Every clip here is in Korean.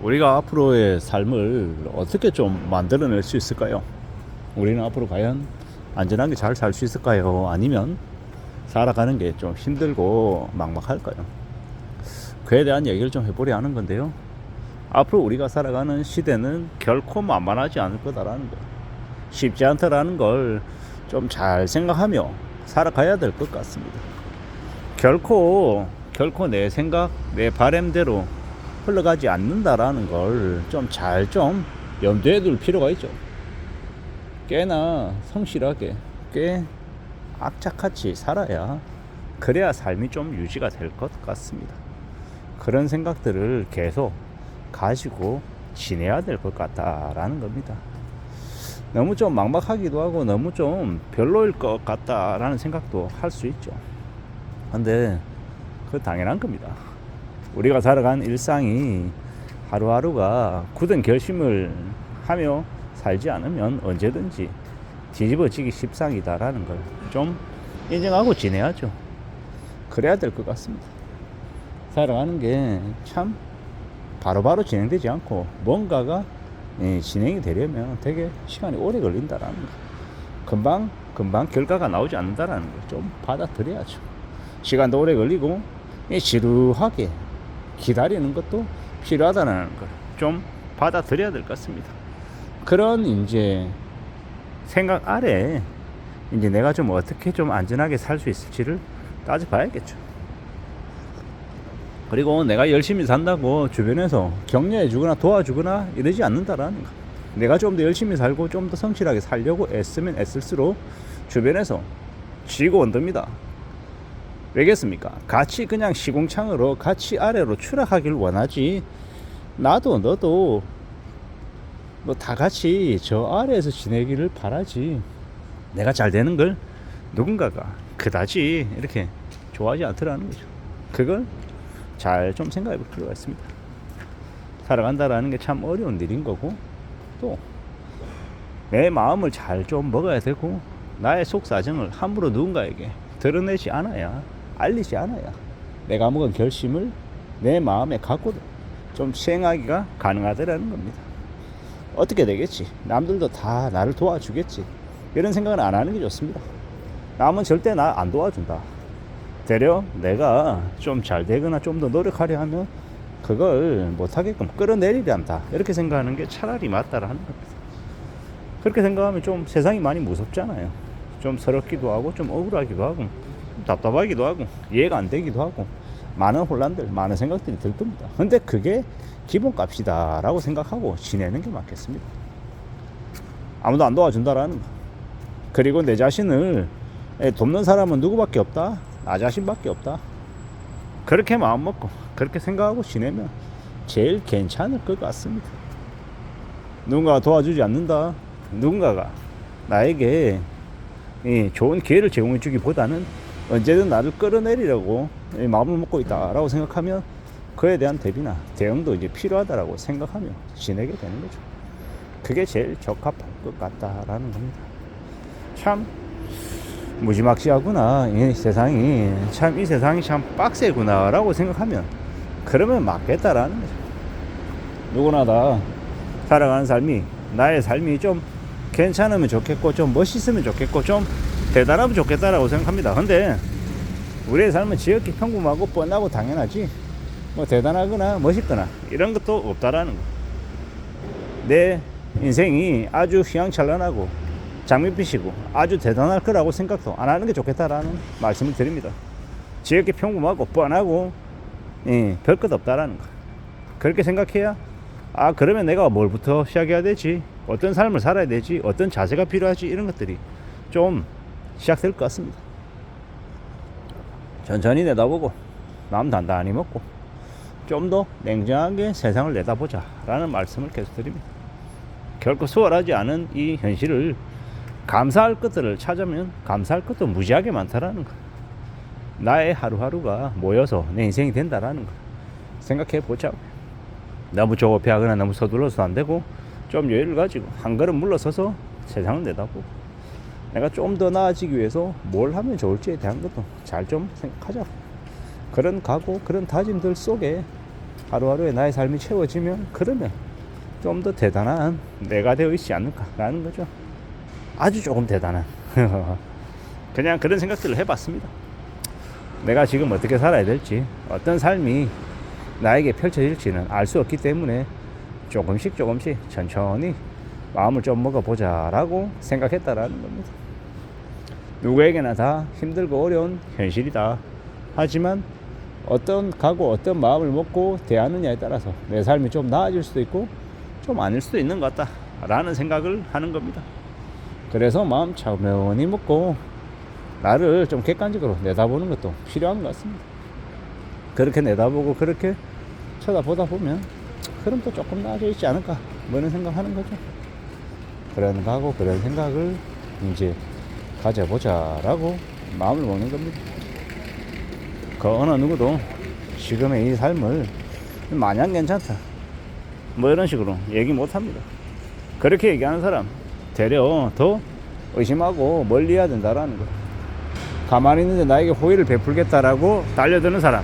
우리가 앞으로의 삶을 어떻게 좀 만들어낼 수 있을까요? 우리는 앞으로 과연 안전하게 잘 살 수 있을까요? 아니면 살아가는 게 좀 힘들고 막막할까요? 그에 대한 얘기를 좀 해보려 하는 건데요. 앞으로 우리가 살아가는 시대는 결코 만만하지 않을 거다라는 거, 쉽지 않다라는 걸 좀 잘 생각하며 살아가야 될 것 같습니다. 결코 내 생각, 내 바램대로 흘러가지 않는다라는 걸 좀 잘 좀 염두에 둘 필요가 있죠. 꽤나 성실하게, 꽤 악착같이 살아야 그래야 삶이 좀 유지가 될 것 같습니다. 그런 생각들을 계속 가지고 지내야 될 것 같다라는 겁니다. 너무 좀 막막하기도 하고 너무 좀 별로일 것 같다라는 생각도 할 수 있죠. 근데 그건 당연한 겁니다. 우리가 살아가는 일상이 하루하루가 굳은 결심을 하며 살지 않으면 언제든지 뒤집어지기 십상이다라는 걸 좀 인정하고 지내야죠. 그래야 될 것 같습니다. 살아가는 게 참 바로바로 진행되지 않고 뭔가가 진행이 되려면 되게 시간이 오래 걸린다라는 거, 금방 결과가 나오지 않는다라는 걸 좀 받아들여야죠. 시간도 오래 걸리고 지루하게 기다리는 것도 필요하다는 걸 좀 받아들여야 될 것 같습니다. 그런 이제 생각 아래 이제 내가 좀 어떻게 좀 안전하게 살 수 있을지를 따져봐야겠죠. 그리고 내가 열심히 산다고 주변에서 격려해주거나 도와주거나 이러지 않는다라는 거. 내가 좀 더 열심히 살고 좀 더 성실하게 살려고 애쓰면 애쓸수록 주변에서 쥐고 온답니다. 왜겠습니까? 같이 그냥 시궁창으로 같이 아래로 추락하길 원하지, 나도 너도 뭐 다 같이 저 아래에서 지내기를 바라지, 내가 잘 되는 걸 누군가가 그다지 이렇게 좋아하지 않더라는 거죠. 그걸 잘 좀 생각해 볼 필요가 있습니다. 살아간다라는 게 참 어려운 일인 거고, 또 내 마음을 잘 좀 먹어야 되고, 나의 속사정을 함부로 누군가에게 드러내지 않아야, 알리지 않아야 내가 먹은 결심을 내 마음에 갖고도 좀 시행하기가 가능하다라는 겁니다. 어떻게 되겠지? 남들도 다 나를 도와주겠지? 이런 생각은 안 하는 게 좋습니다. 남은 절대 나 안 도와준다. 되려 내가 좀 잘 되거나 좀 더 노력하려 하면 그걸 못하게끔 끌어내리려 한다, 이렇게 생각하는 게 차라리 맞다라는 겁니다. 그렇게 생각하면 좀 세상이 많이 무섭잖아요. 좀 서럽기도 하고 좀 억울하기도 하고 답답하기도 하고 이해가 안 되기도 하고 많은 혼란들, 많은 생각들이 들 겁니다. 근데 그게 기본값이다 라고 생각하고 지내는 게 맞겠습니다. 아무도 안 도와준다라는 거, 그리고 내 자신을 돕는 사람은 누구밖에 없다? 나 자신밖에 없다. 그렇게 마음 먹고 그렇게 생각하고 지내면 제일 괜찮을 것 같습니다. 누군가가 도와주지 않는다, 누군가가 나에게 좋은 기회를 제공해 주기보다는 언제든 나를 끌어내리려고 마음을 먹고 있다라고 생각하면 그에 대한 대비나 대응도 이제 필요하다라고 생각하며 지내게 되는 거죠. 그게 제일 적합할 것 같다라는 겁니다. 참 무지막지하구나, 이 세상이 참, 이 세상이 참 빡세구나 라고 생각하면 그러면 맞겠다라는 거죠. 누구나 다 살아가는 삶이, 나의 삶이 좀 괜찮으면 좋겠고 좀 멋있으면 좋겠고 좀 대단하면 좋겠다라고 생각합니다. 근데 우리의 삶은 지극히 평범하고 뻔하고 당연하지 뭐 대단하거나 멋있거나 이런 것도 없다라는 거. 내 인생이 아주 휘황찬란하고 장밋빛이고 아주 대단할 거라고 생각도 안 하는 게 좋겠다라는 말씀을 드립니다. 지극히 평범하고 뻔하고 별 것 없다라는 거. 그렇게 생각해야 그러면 내가 뭘부터 시작해야 되지, 어떤 삶을 살아야 되지, 어떤 자세가 필요하지, 이런 것들이 좀 시작될 것 같습니다. 천천히 내다보고 마음 단단히 먹고 좀 더 냉정하게 세상을 내다보자 라는 말씀을 계속 드립니다. 결코 수월하지 않은 이 현실을 감사할 것들을 찾으면 감사할 것도 무지하게 많다라는 거, 나의 하루하루가 모여서 내 인생이 된다라는 거 생각해 보자고. 너무 조급해하거나 너무 서둘러서 안 되고 좀 여유를 가지고 한 걸음 물러서서 세상을 내다보고 내가 좀 더 나아지기 위해서 뭘 하면 좋을지에 대한 것도 잘 좀 생각하자. 그런 각오, 그런 다짐들 속에 하루하루에 나의 삶이 채워지면 그러면 좀 더 대단한 내가 되어 있지 않을까라는 거죠. 아주 조금 대단한 그냥 그런 생각들을 해봤습니다. 내가 지금 어떻게 살아야 될지, 어떤 삶이 나에게 펼쳐질지는 알 수 없기 때문에 조금씩 천천히 마음을 좀 먹어보자 라고 생각했다라는 겁니다. 누구에게나 다 힘들고 어려운 현실이다. 하지만 어떤 각오, 어떤 마음을 먹고 대하느냐에 따라서 내 삶이 좀 나아질 수도 있고 좀 아닐 수도 있는 것 같다 라는 생각을 하는 겁니다. 그래서 마음 차분히 먹고 나를 좀 객관적으로 내다보는 것도 필요한 것 같습니다. 그렇게 내다보고 그렇게 쳐다보다 보면 그럼 또 조금 나아져 있지 않을까 뭐 이런 생각하는 거죠. 그런 각오, 그런 생각을 이제 가져보자 라고 마음을 먹는 겁니다. 그 어느 누구도 지금의 이 삶을 마냥 괜찮다 뭐 이런 식으로 얘기 못합니다. 그렇게 얘기하는 사람 되려 더 의심하고 멀리해야 된다라는 거. 가만히 있는데 나에게 호의를 베풀겠다라고 달려드는 사람,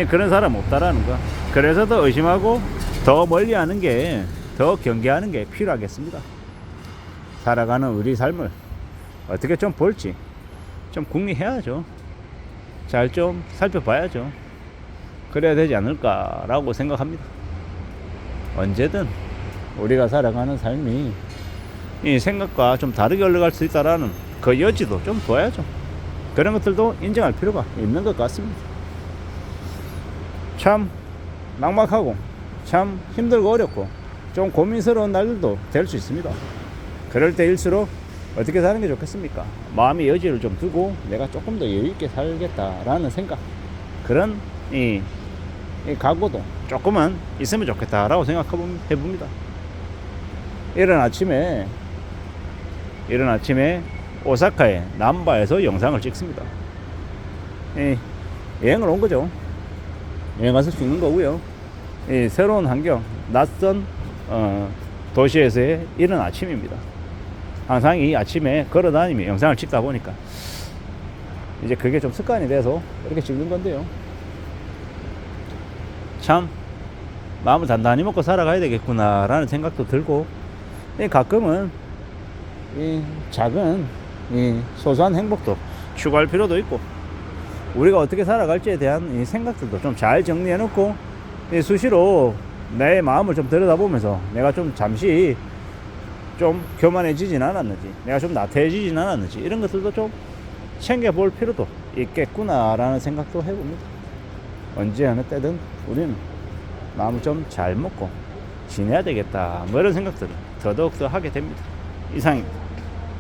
그런 사람 없다라는 거. 그래서 더 의심하고 더 멀리하는 게, 더 경계하는 게 필요하겠습니다. 살아가는 우리 삶을 어떻게 좀 볼지 좀 궁리해야죠. 잘 좀 살펴봐야죠. 그래야 되지 않을까라고 생각합니다. 언제든 우리가 살아가는 삶이 이 생각과 좀 다르게 흘러갈 수 있다라는 그 여지도 좀 둬야죠. 그런 것들도 인정할 필요가 있는 것 같습니다. 참 막막하고 참 힘들고 어렵고 좀 고민스러운 날들도 될 수 있습니다. 그럴 때일수록 어떻게 사는 게 좋겠습니까? 마음의 여지를 좀 두고 내가 조금 더 여유 있게 살겠다라는 생각, 그런 이 각오도 조금은 있으면 좋겠다라고 생각해봅니다. 이른 아침에 오사카의 남바에서 영상을 찍습니다. 여행을 온 거죠. 여행 가서 찍는 거고요. 새로운 환경, 낯선 도시에서의 이른 아침입니다. 항상 이 아침에 걸어다니며 영상을 찍다 보니까 이제 그게 좀 습관이 돼서 이렇게 찍는 건데요. 참 마음을 단단히 먹고 살아가야 되겠구나 라는 생각도 들고, 가끔은 이 작은 이 소소한 행복도 추구할 필요도 있고, 우리가 어떻게 살아갈지에 대한 이 생각들도 좀 잘 정리해 놓고 수시로 내 마음을 좀 들여다보면서 내가 좀 잠시 좀 교만해지진 않았는지, 내가 좀 나태해지진 않았는지, 이런 것들도 좀 챙겨볼 필요도 있겠구나 라는 생각도 해봅니다. 언제 어느 때든 우리는 마음을 좀 잘 먹고 지내야 되겠다 뭐 이런 생각들을 더더욱 더 하게 됩니다. 이상입니다.